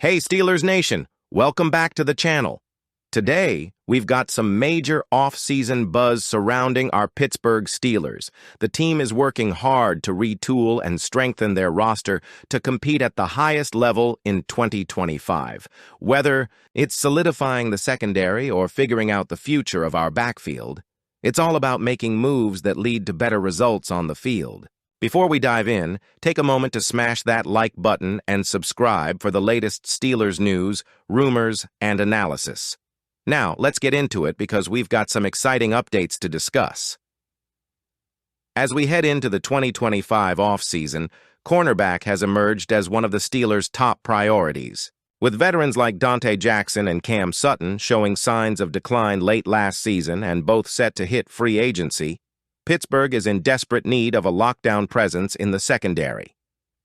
Hey Steelers Nation, welcome back to the channel. Today, we've got some major off-season buzz surrounding our Pittsburgh Steelers. The team is working hard to retool and strengthen their roster to compete at the highest level in 2025. Whether it's solidifying the secondary or figuring out the future of our backfield, it's all about making moves that lead to better results on the field. Before we dive in, take a moment to smash that like button and subscribe for the latest Steelers news, rumors, and analysis. Now, let's get into it because we've got some exciting updates to discuss. As we head into the 2025 offseason, cornerback has emerged as one of the Steelers' top priorities. With veterans like Dante Jackson and Cam Sutton showing signs of decline late last season and both set to hit free agency, Pittsburgh is in desperate need of a lockdown presence in the secondary.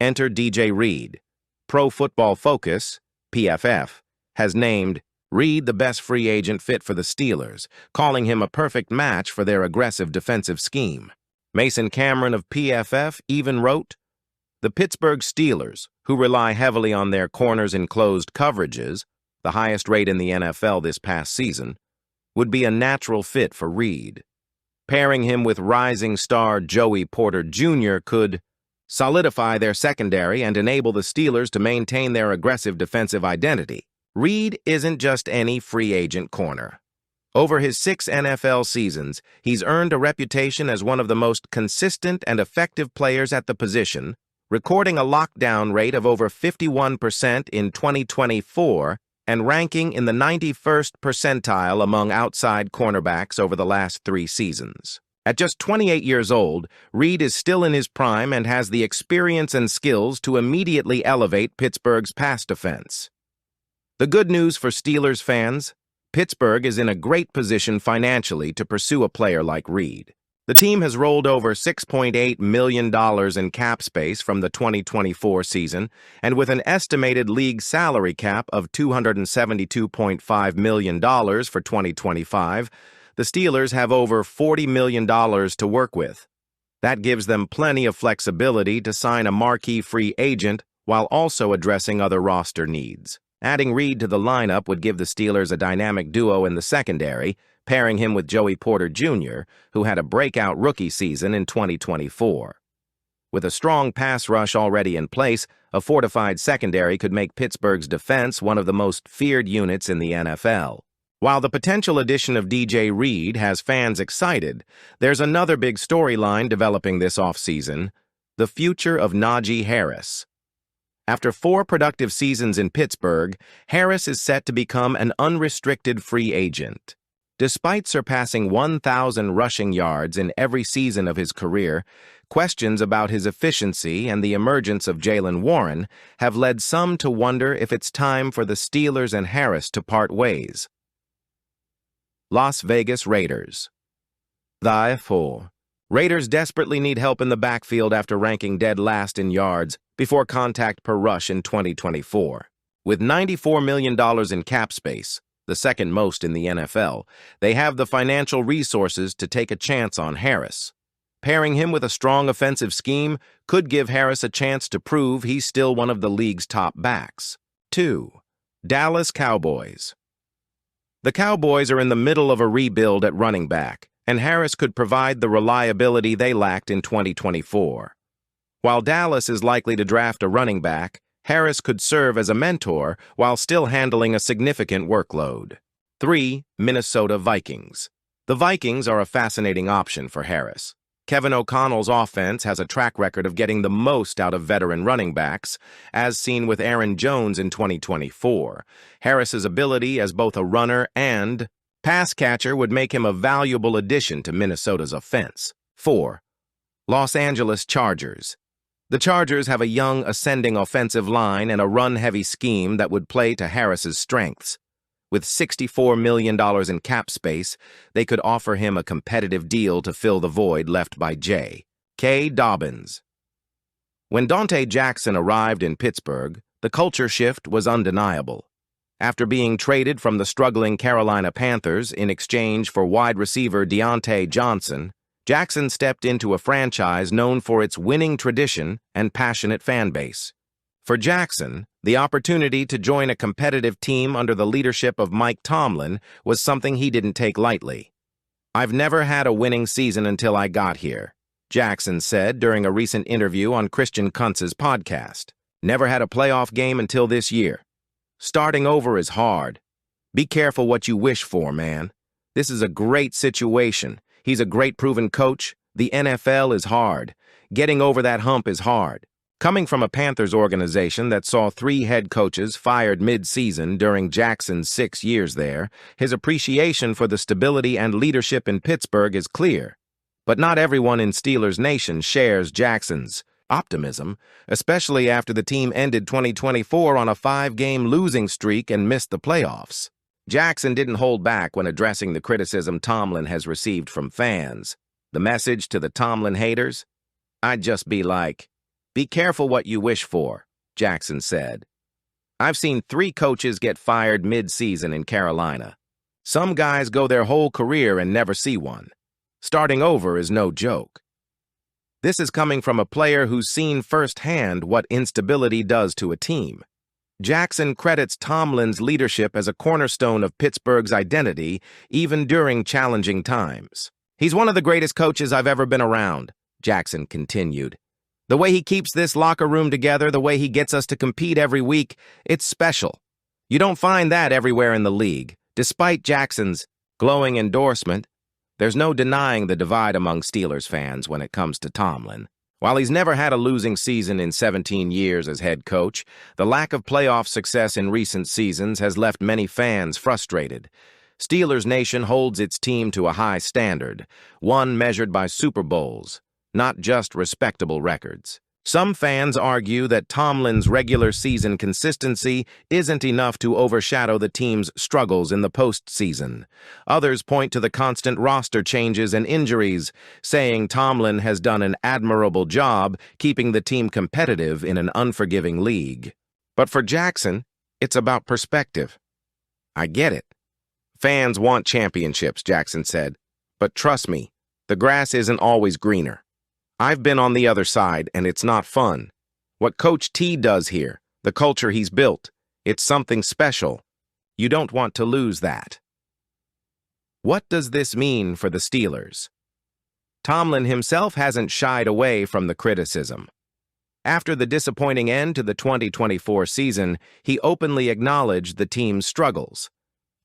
Enter DJ Reed. Pro Football Focus, PFF, has named Reed the best free agent fit for the Steelers, calling him a perfect match for their aggressive defensive scheme. Mason Cameron of PFF even wrote, "The Pittsburgh Steelers, who rely heavily on their corners in closed coverages, the highest rate in the NFL this past season, would be a natural fit for Reed. Pairing him with rising star Joey Porter Jr. could solidify their secondary and enable the Steelers to maintain their aggressive defensive identity." Reed isn't just any free agent corner. Over his 6 NFL seasons, he's earned a reputation as one of the most consistent and effective players at the position, recording a lockdown rate of over 51% in 2024 and ranking in the 91st percentile among outside cornerbacks over the last 3 seasons. At just 28 years old, Reed is still in his prime and has the experience and skills to immediately elevate Pittsburgh's pass defense. The good news for Steelers fans: Pittsburgh is in a great position financially to pursue a player like Reed. The team has rolled over $6.8 million in cap space from the 2024 season, and with an estimated league salary cap of $272.5 million for 2025, the Steelers have over $40 million to work with. That gives them plenty of flexibility to sign a marquee free agent while also addressing other roster needs. Adding Reed to the lineup would give the Steelers a dynamic duo in the secondary, pairing him with Joey Porter Jr., who had a breakout rookie season in 2024. With a strong pass rush already in place, a fortified secondary could make Pittsburgh's defense one of the most feared units in the NFL. While the potential addition of DJ Reed has fans excited, there's another big storyline developing this offseason: the future of Naji Harris. After 4 productive seasons in Pittsburgh, Harris is set to become an unrestricted free agent. Despite surpassing 1,000 rushing yards in every season of his career, questions about his efficiency and the emergence of Jaylen Warren have led some to wonder if it's time for the Steelers and Harris to part ways. Las Vegas Raiders. The Raiders desperately need help in the backfield after ranking dead last in yards before contact per rush in 2024. With $94 million in cap space, the second most in the NFL, they have the financial resources to take a chance on Harris. Pairing him with a strong offensive scheme could give Harris a chance to prove he's still one of the league's top backs. 2. Dallas Cowboys. The Cowboys are in the middle of a rebuild at running back, and Harris could provide the reliability they lacked in 2024. While Dallas is likely to draft a running back, Harris could serve as a mentor while still handling a significant workload. 3. Minnesota Vikings. The Vikings are a fascinating option for Harris. Kevin O'Connell's offense has a track record of getting the most out of veteran running backs, as seen with Aaron Jones in 2024. Harris's ability as both a runner and pass catcher would make him a valuable addition to Minnesota's offense. 4. Los Angeles Chargers. The Chargers have a young, ascending offensive line and a run-heavy scheme that would play to Harris's strengths. With $64 million in cap space, they could offer him a competitive deal to fill the void left by J.K. Dobbins. When Dante Jackson arrived in Pittsburgh, the culture shift was undeniable. After being traded from the struggling Carolina Panthers in exchange for wide receiver Dante Jackson, Jackson stepped into a franchise known for its winning tradition and passionate fan base. For Jackson, the opportunity to join a competitive team under the leadership of Mike Tomlin was something he didn't take lightly. "I've never had a winning season until I got here," Jackson said during a recent interview on Christian Kuntz's podcast. "Never had a playoff game until this year. Starting over is hard. Be careful what you wish for, man. This is a great situation. He's a great proven coach. The NFL is hard. Getting over that hump is hard." Coming from a Panthers organization that saw 3 head coaches fired mid-season during Jackson's 6 years there, his appreciation for the stability and leadership in Pittsburgh is clear. But not everyone in Steelers Nation shares Jackson's optimism, especially after the team ended 2024 on a 5-game losing streak and missed the playoffs. Jackson didn't hold back when addressing the criticism Tomlin has received from fans. The message to the Tomlin haters? "I'd just be like, be careful what you wish for," Jackson said. "I've seen 3 coaches get fired mid-season in Carolina. Some guys go their whole career and never see one. Starting over is no joke." This is coming from a player who's seen firsthand what instability does to a team. Jackson credits Tomlin's leadership as a cornerstone of Pittsburgh's identity, even during challenging times. "He's one of the greatest coaches I've ever been around," Jackson continued. "The way he keeps this locker room together, the way he gets us to compete every week, it's special. You don't find that everywhere in the league." Despite Jackson's glowing endorsement, there's no denying the divide among Steelers fans when it comes to Tomlin. While he's never had a losing season in 17 years as head coach, the lack of playoff success in recent seasons has left many fans frustrated. Steelers Nation holds its team to a high standard, one measured by Super Bowls, not just respectable records. Some fans argue that Tomlin's regular season consistency isn't enough to overshadow the team's struggles in the postseason. Others point to the constant roster changes and injuries, saying Tomlin has done an admirable job keeping the team competitive in an unforgiving league. But for Jackson, it's about perspective. "I get it. Fans want championships," Jackson said. "But trust me, the grass isn't always greener. I've been on the other side, and it's not fun. What Coach T does here, the culture he's built, it's something special. You don't want to lose that." What does this mean for the Steelers? Tomlin himself hasn't shied away from the criticism. After the disappointing end to the 2024 season, he openly acknowledged the team's struggles.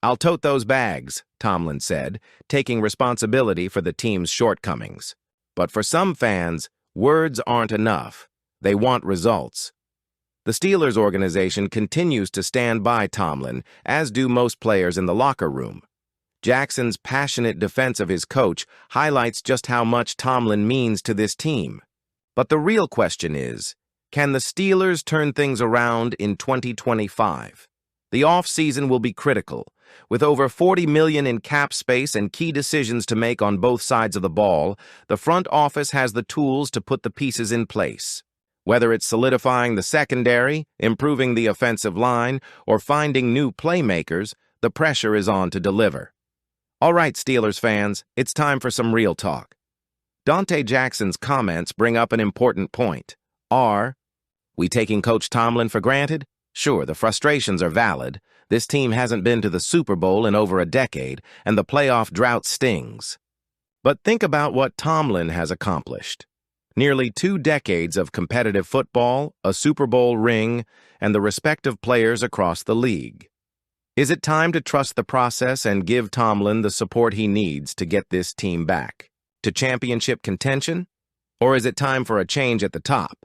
"I'll tote those bags," Tomlin said, taking responsibility for the team's shortcomings. But for some fans, words aren't enough. They want results. The Steelers organization continues to stand by Tomlin, as do most players in the locker room. Jackson's passionate defense of his coach highlights just how much Tomlin means to this team. But the real question is, can the Steelers turn things around in 2025? The offseason will be critical. With over $40 million in cap space and key decisions to make on both sides of the ball, the front office has the tools to put the pieces in place. Whether it's solidifying the secondary, improving the offensive line, or finding new playmakers, the pressure is on to deliver. All right, Steelers fans, it's time for some real talk. Dante Jackson's comments bring up an important point. Are we taking Coach Tomlin for granted? Sure, the frustrations are valid. This team hasn't been to the Super Bowl in over a decade, and the playoff drought stings. But think about what Tomlin has accomplished. Nearly 2 decades of competitive football, a Super Bowl ring, and the respect of players across the league. Is it time to trust the process and give Tomlin the support he needs to get this team back to championship contention? Or is it time for a change at the top?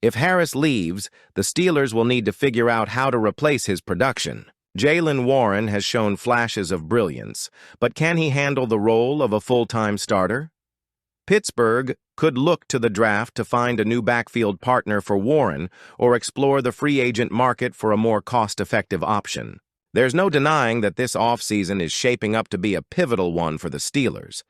If Harris leaves, the Steelers will need to figure out how to replace his production. Jaylen Warren has shown flashes of brilliance, but can he handle the role of a full-time starter? Pittsburgh could look to the draft to find a new backfield partner for Warren or explore the free agent market for a more cost-effective option. There's no denying that this offseason is shaping up to be a pivotal one for the Steelers.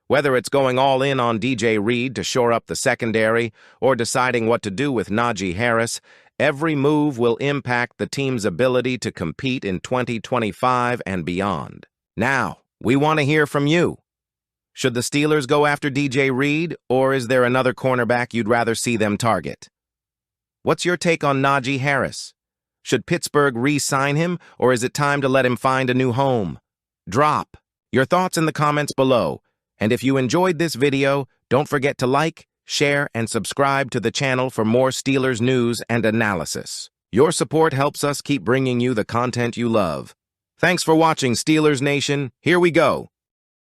Whether it's going all in on DJ Reed to shore up the secondary or deciding what to do with Naji Harris, every move will impact the team's ability to compete in 2025 and beyond. Now, we want to hear from you. Should the Steelers go after DJ Reed, or is there another cornerback you'd rather see them target? What's your take on Naji Harris? Should Pittsburgh re-sign him, or is it time to let him find a new home? Drop your thoughts in the comments below. And if you enjoyed this video, don't forget to like, share, and subscribe to the channel for more Steelers news and analysis. Your support helps us keep bringing you the content you love. Thanks for watching, Steelers Nation. Here we go.